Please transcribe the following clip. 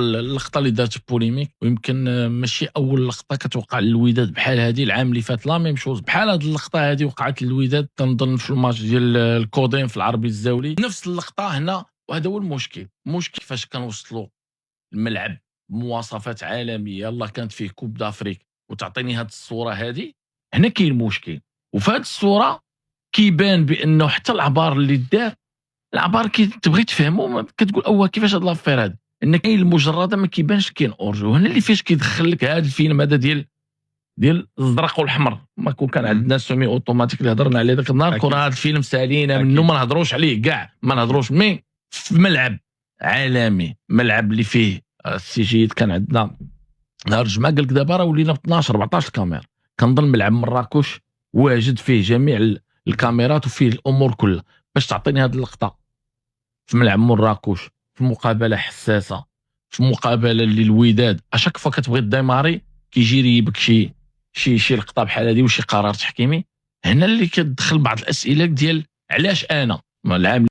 اللقطه اللي دارت بوليميك، ويمكن ماشي اول لقطه كتوقع للوداد بحال هذه. العام اللي فات لا ميم شوز بحال هذه اللقطه هذه وقعت للوداد، كنظن في الماتش ديال الكودين في العربي الزاولي، نفس اللقطه هنا. وهذا هو المشكل فاش كنوصلوا الملعب بمواصفات عالميه، يلاه كانت فيه كوب دافريك وتعطيني هذه الصوره هذه، هنا كاين مشكل. وفي هذه الصوره كيبان بانه حتى العبار اللي دار، العبار تبغي تفهمو كتقول كيفاش هاد لافير هاد، ان كاين المجرده ما كيبانش كاين اورج. وهنا اللي فاش كيدخل لك هذا الفيلم هذا ديال الازرق والحمر. ما كان عندنا سومي اوتوماتيك اللي هضرنا عليه ذاك النهار، كون هذا الفيلم سالينا منه ما نهضروش عليه كاع، ما نهضروش. مي في ملعب عالمي، ملعب اللي فيه السي جيد، كان عندنا نهار الجمعه قال لك دابا راه ولينا ب 12 14 كاميرا. كنظن ملعب مراكش واجد فيه جميع الكاميرات وفيه الامور كلها. باش تعطيني هذه اللقطه في ملعب مراكش، في مقابله حساسه، في مقابله للوداد، اشاك فوا كتبغي ديماري كيجي يريبك شي لقطه بحال هذه وشي قرار تحكيمي. هنا اللي كتدخل بعض الاسئله ديال علاش انا العام